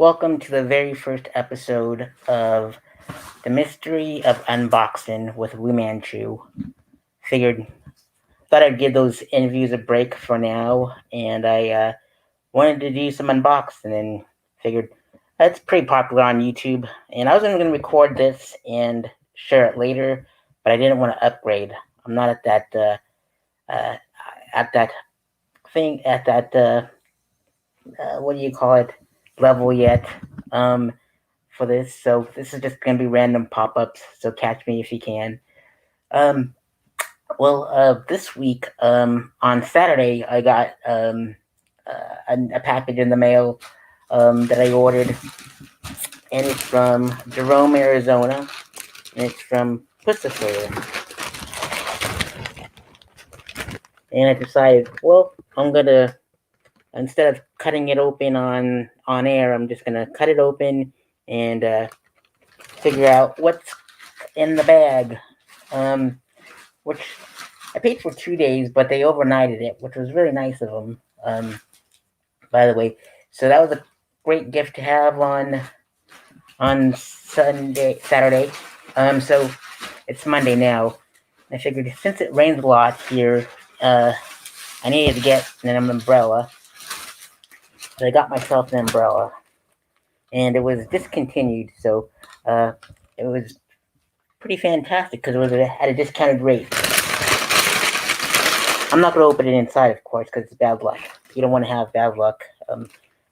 Welcome to the very first episode of The Mystery of Unboxin with Wu Manchu. Figured, thought I'd give those interviews a break for now, and I wanted to do some unboxing and figured that's pretty popular on YouTube. And I was going to record this and share it later, but I didn't want to upgrade. I'm not uh, at that what do you call it, level yet. For this. So this is just gonna be random pop-ups. So catch me if you can. Um, this week, on Saturday, I got a package in the mail that I ordered, and it's from Jerome, Arizona, and it's from Puscifer. And I decided, well, I'm gonna instead of cutting it open on air, I'm just gonna cut it open and figure out what's in the bag. Which I paid for 2 days, but they overnighted it, which was really nice of them. By the way, so that was a great gift to have on Saturday. So it's Monday now. I figured since it rains a lot here, I needed to get an umbrella. So I got myself an umbrella, and it was discontinued. So it was pretty fantastic because it was at a discounted rate. I'm not going to open it inside, of course, because it's bad luck. You don't want to have bad luck,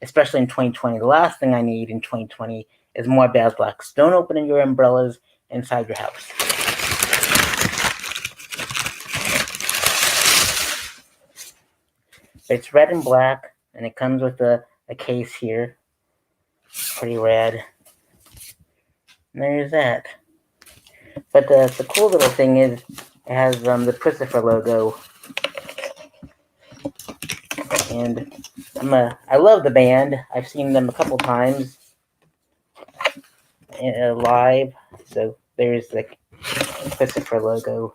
especially in 2020. The last thing I need in 2020 is more bad luck. So don't open your umbrellas inside your house. It's red and black, and it comes with a case here. Pretty rad. And there's that. But the cool little thing is it has the Puscifer logo. And I love the band. I've seen them a couple times live. So there's the Puscifer logo.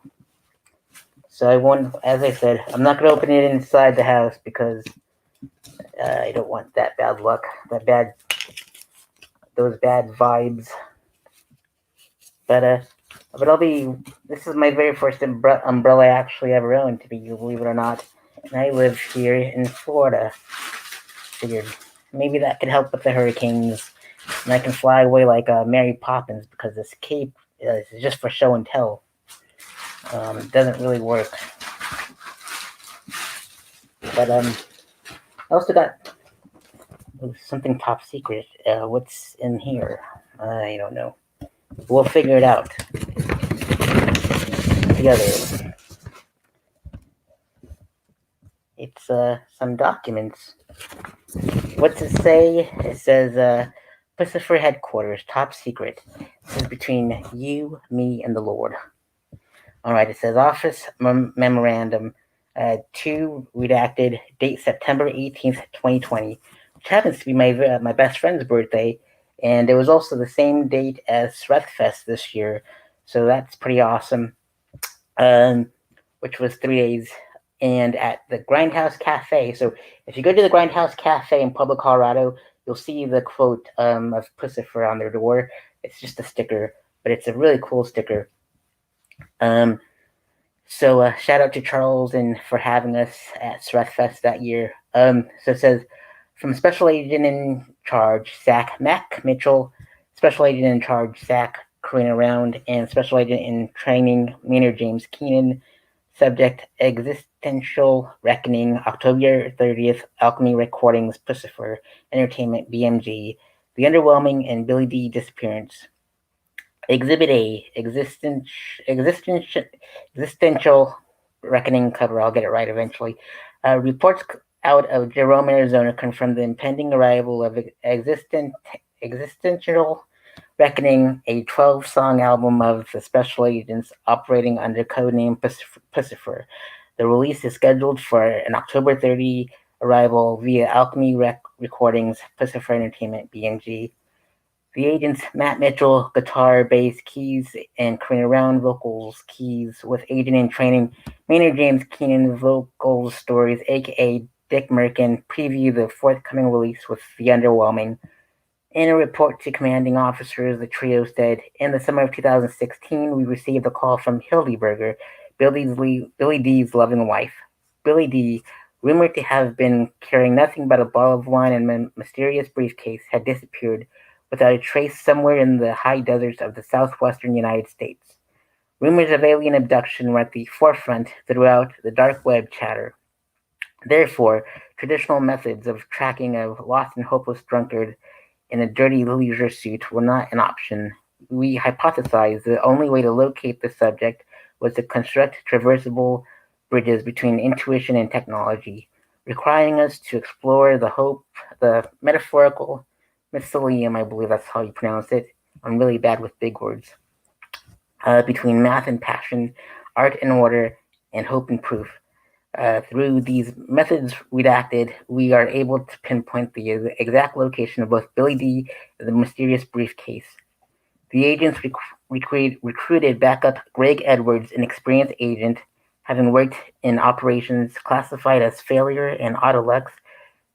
So as I said, I'm not going to open it inside the house because I don't want that bad luck, those bad vibes. But this is my very first umbrella I actually ever owned, believe it or not. And I live here in Florida. Figured maybe that could help with the hurricanes, and I can fly away like Mary Poppins because this cape is just for show and tell. It doesn't really work. But I also got something top secret. What's in here? I don't know. We'll figure it out together. It's some documents. What's it say? It says Puscifer headquarters, top secret. This is between you, me, and the Lord. Alright, it says office memorandum 2 redacted, date September 18th, 2020, which happens to be my best friend's birthday, and it was also the same date as Srethfest this year, so that's pretty awesome. Which was 3 days, and at the Grindhouse Cafe. So if you go to the Grindhouse Cafe in Pueblo, Colorado, you'll see the quote of Puscifer on their door. It's just a sticker, but it's a really cool sticker. So shout out to Charles and for having us at Srethfest that year. So it says, from Special Agent in Charge, Mac Mitchell, Special Agent in Charge, Zach Karina Round, and Special Agent in Training, Maynard James Keenan. Subject, Existential Reckoning, October 30th, Alchemy Recordings, Puscifer, Entertainment, BMG, The Underwhelming, and Billy D. Disappearance. Exhibit A, Existential Reckoning cover, I'll get it right eventually. Reports out of Jerome, Arizona confirm the impending arrival of Existential Reckoning, a 12-song album of the Special Agents operating under codename Puscifer. The release is scheduled for an October 30 arrival via Alchemy Recordings, Puscifer Entertainment, BMG. The agents, Matt Mitchell, guitar, bass, keys, and Karina Round, vocals, keys, with agent in training, Maynard James Keenan, vocals, stories, aka Dick Merkin, preview the forthcoming release with The Underwhelming. In a report to commanding officers, the trio said, "In the summer of 2016, we received a call from Hildeberger, Billy D's loving wife. Billy D, rumored to have been carrying nothing but a bottle of wine and a mysterious briefcase, had disappeared without a trace somewhere in the high deserts of the southwestern United States. Rumors of alien abduction were at the forefront throughout the dark web chatter. Therefore, traditional methods of tracking a lost and hopeless drunkard in a dirty leisure suit were not an option. We hypothesized the only way to locate the subject was to construct traversable bridges between intuition and technology, requiring us to explore the metaphorical mycelium, I believe that's how you pronounce it. I'm really bad with big words. Between math and passion, art and order, and hope and proof. Through these methods redacted, we are able to pinpoint the exact location of both Billy D and the mysterious briefcase. The agents recruited backup Greg Edwards, an experienced agent, having worked in operations classified as Failure and Autolux,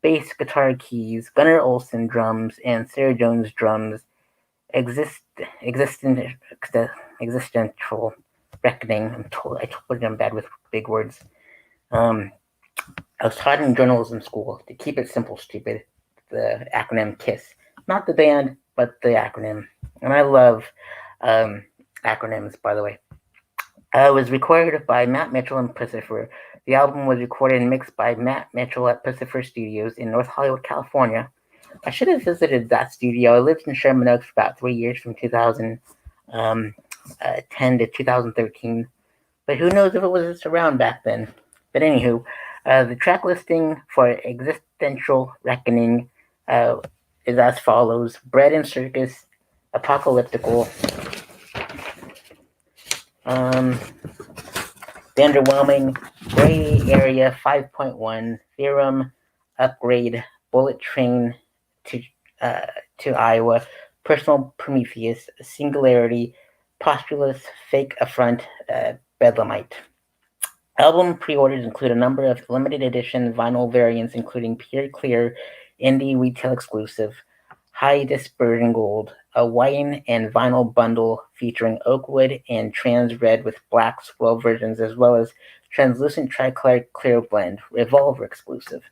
bass guitar keys, Gunnar Olsen drums, and Sarah Jones drums, exist, existent, existential reckoning. I told you I'm bad with big words. I was taught in journalism school to keep it simple, stupid. The acronym KISS. Not the band, but the acronym. And I love acronyms, by the way. It was recorded by Matt Mitchell and Puscifer. The album was recorded and mixed by Matt Mitchell at Puscifer Studios in North Hollywood, California. I should have visited that studio. I lived in Sherman Oaks for about 3 years, from 2010 to 2013. But who knows if it was around back then. But anywho, the track listing for Existential Reckoning is as follows: Bread and Circus, Apocalyptical, The Underwhelming, Gray Area 5.1, Theorem, Upgrade, Bullet Train to Iowa, Personal Prometheus, Singularity, Postulous, Fake Affront, Bedlamite. Album pre-orders include a number of limited edition vinyl variants, including Pure Clear, indie retail exclusive, High Dispersion Gold, a wine and vinyl bundle featuring Oakwood and Trans Red with black swirl versions, as well as Translucent Tricolor Clear Blend, Revolver exclusive.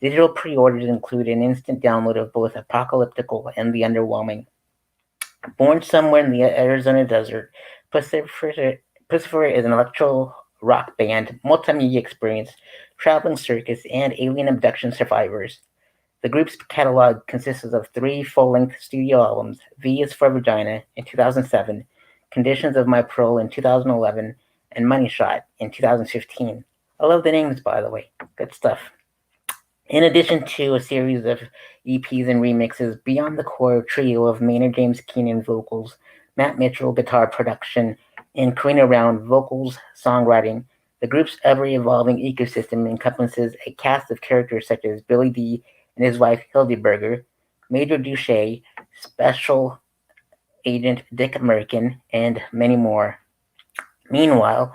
Digital pre-orders include an instant download of both Apocalyptical and The Underwhelming. Born somewhere in the Arizona desert, Puscifer is an electro rock band, multimedia experience, traveling circus, and alien abduction survivors. The group's catalog consists of 3 full-length studio albums: V is for Vagina in 2007, Conditions of My Parole in 2011, and Money Shot in 2015. I love the names, by the way. Good stuff. In addition to a series of EPs and remixes, beyond the core trio of Maynard James Keenan vocals, Matt Mitchell guitar production, and Karina Round vocals, songwriting, the group's ever-evolving ecosystem encompasses a cast of characters such as Billy D and his wife Hildeberger, Major Duche, Special Agent Dick Merkin, and many more. Meanwhile,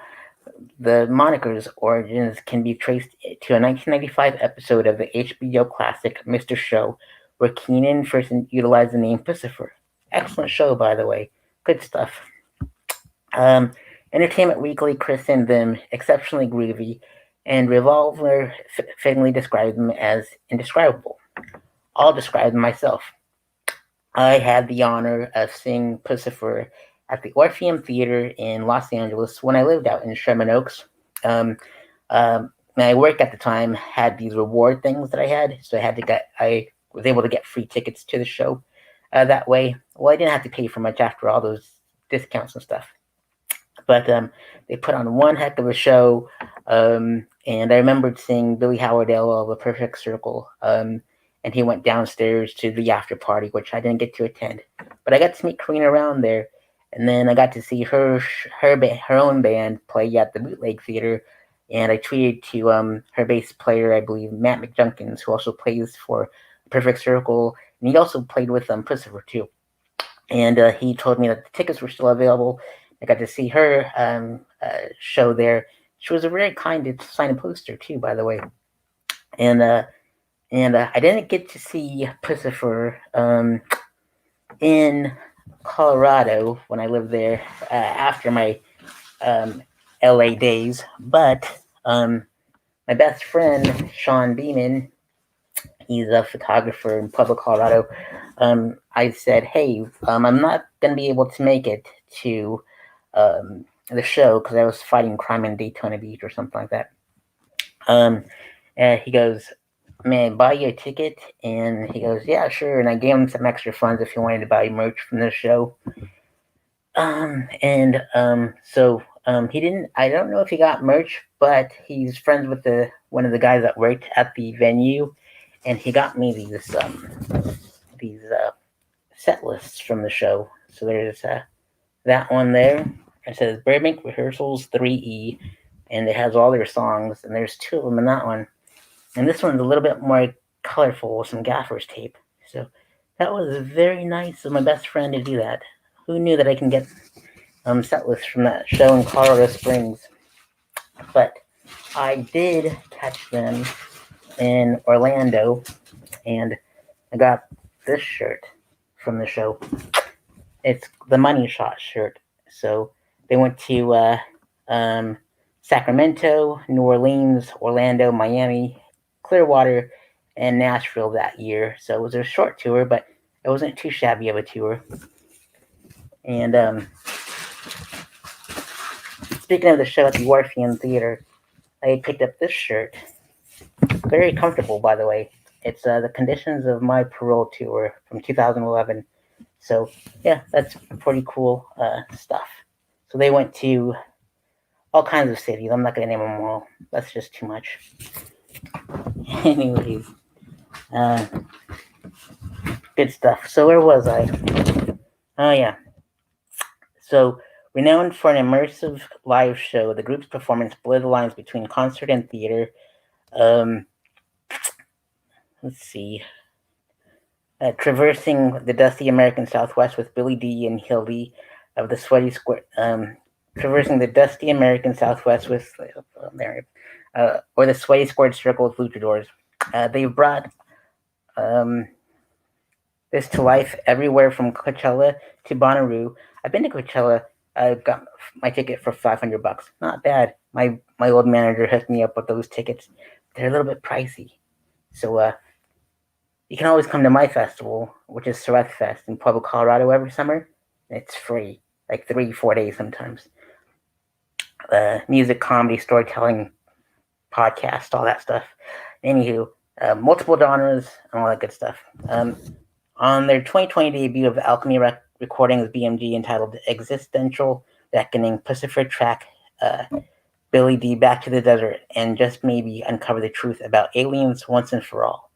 the moniker's origins can be traced to a 1995 episode of the HBO classic Mr. Show, where Keenan first utilized the name Puscifer. Excellent show, by the way. Good stuff. Entertainment Weekly christened them exceptionally groovy, and Revolver fittingly described them as indescribable. I'll describe them myself. I had the honor of seeing Puscifer at the Orpheum Theater in Los Angeles when I lived out in Sherman Oaks. My work at the time had these reward things that I had, so I was able to get free tickets to the show that way. Well, I didn't have to pay for much after all those discounts and stuff. But they put on one heck of a show, and I remembered seeing Billy Howardell of The Perfect Circle, and he went downstairs to the after party, which I didn't get to attend. But I got to meet Karina around there, and then I got to see her own band play at the Bootleg Theater, and I tweeted to her bass player, I believe, Matt McJunkins, who also plays for The Perfect Circle, and he also played with Puscifer too. And he told me that the tickets were still available. I got to see her show there. She was very kind to sign a poster too, by the way. And I didn't get to see Puscifer in Colorado when I lived there after my LA days, but my best friend Sean Beeman, he's a photographer in Pueblo, Colorado. I said, hey, I'm not gonna be able to make it to the show because I was fighting crime in Daytona Beach or something like that. And he goes, may I buy you a ticket? And he goes, yeah, sure. And I gave him some extra funds if he wanted to buy merch from the show. He didn't. I don't know if he got merch, but he's friends with the one of the guys that worked at the venue, and he got me these set lists from the show. So there's that one there. It says Burbank Rehearsals 3E, and it has all their songs, and there's two of them in that one. And this one's a little bit more colorful with some gaffer's tape. So that was very nice of my best friend to do that. Who knew that I can get set lists from that show in Colorado Springs? But I did catch them in Orlando, and I got this shirt from the show. It's the Money Shot shirt. So they went to Sacramento, New Orleans, Orlando, Miami, Clearwater, and Nashville that year. So it was a short tour, but it wasn't too shabby of a tour. And speaking of the show at the Orpheum Theater, I picked up this shirt. Very comfortable, by the way. It's the Conditions of My Parole tour from 2011. So yeah, that's pretty cool stuff. So they went to all kinds of cities. I'm not going to name them all. That's just too much. Anyways, good stuff. So where was I? Oh yeah. So renowned for an immersive live show, the group's performance blurred the lines between concert and theater. Let's see. Traversing the dusty American Southwest with Billy D and Hildy of the Sweaty Square. Traversing the dusty American Southwest with or the Sweaty Squared Circle of Luchadors. They've brought this to life everywhere from Coachella to Bonnaroo. I've been to Coachella. I got my ticket for $500. Not bad. My old manager hooked me up with those tickets. They're a little bit pricey, so you can always come to my festival, which is Surreth Fest in Pueblo, Colorado, every summer. It's free, like 3-4 days sometimes. Music, comedy, storytelling, podcast, all that stuff. Anywho, multiple genres and all that good stuff. On their 2020 debut of Alchemy Recordings BMG entitled Existential Reckoning, Puscifer track Billy D back to the desert and just maybe uncover the truth about aliens once and for all.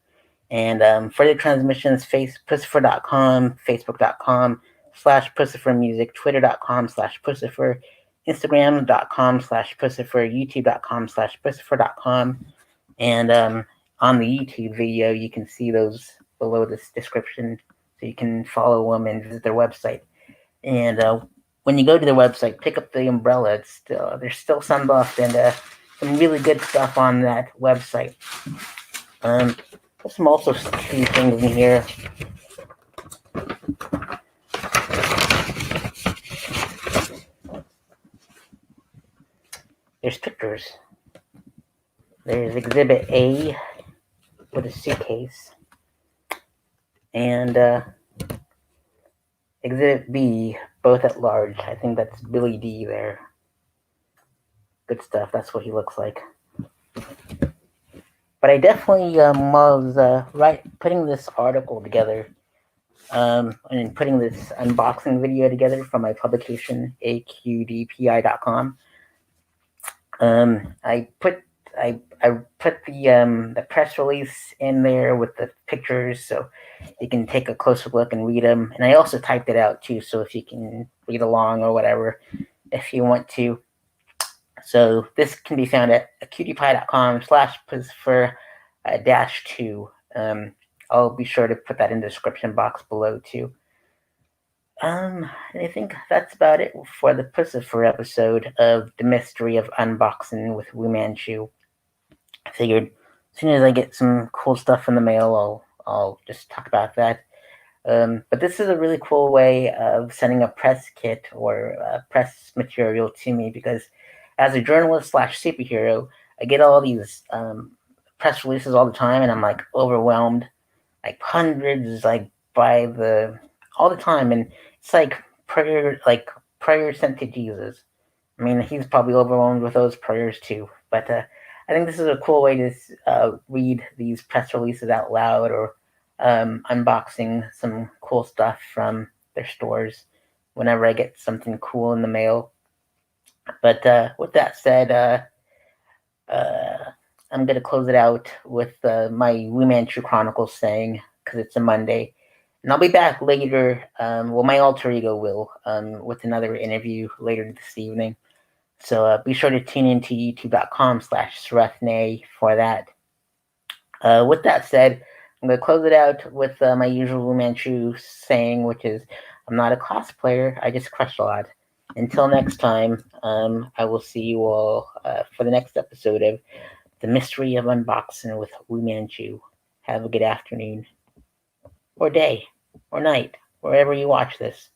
And further transmissions, Puscifer.com, Facebook.com/PusciferMusic, Twitter.com/Puscifer, Instagram.com/Puscifer, YouTube.com/Puscifer.com. And on the YouTube video, you can see those below this description, so you can follow them and visit their website. And when you go to their website, pick up the umbrella. There's still some left, and some really good stuff on that website. There's some also key things in here. There's pictures. There's Exhibit A with a suitcase, and Exhibit B, both at large. I think that's Billy D there. Good stuff. That's what he looks like. But I definitely was putting this article together and putting this unboxing video together from my publication, aqdpi.com. I put the press release in there with the pictures, so you can take a closer look and read them. And I also typed it out too, so if you can read along or whatever, if you want to. So this can be found at qtpie.com/puscifer-2. I'll be sure to put that in the description box below too. I think that's about it for the Puscifer episode of The Mystery of Unboxin with Wu Manchu. I figured as soon as I get some cool stuff in the mail, I'll just talk about that. But this is a really cool way of sending a press kit or press material to me, because as a journalist slash superhero, I get all these press releases all the time, and I'm like overwhelmed, like hundreds, like by the all the time, and it's like prayer sent to Jesus. I mean, he's probably overwhelmed with those prayers too. But I think this is a cool way to read these press releases out loud, or unboxing some cool stuff from their stores whenever I get something cool in the mail. But with that said, uh, I'm going to close it out with my Wu Manchu Chronicles saying, because it's a Monday. And I'll be back later. Well, my alter ego will, with another interview later this evening. So be sure to tune in to youtube.com/Srethne for that. With that said, I'm going to close it out with my usual Wu Manchu saying, which is, I'm not a cosplayer, I just crush a lot. Until next time, I will see you all for the next episode of The Mystery of Unboxing with Wu Manchu. Have a good afternoon, or day, or night, wherever you watch this.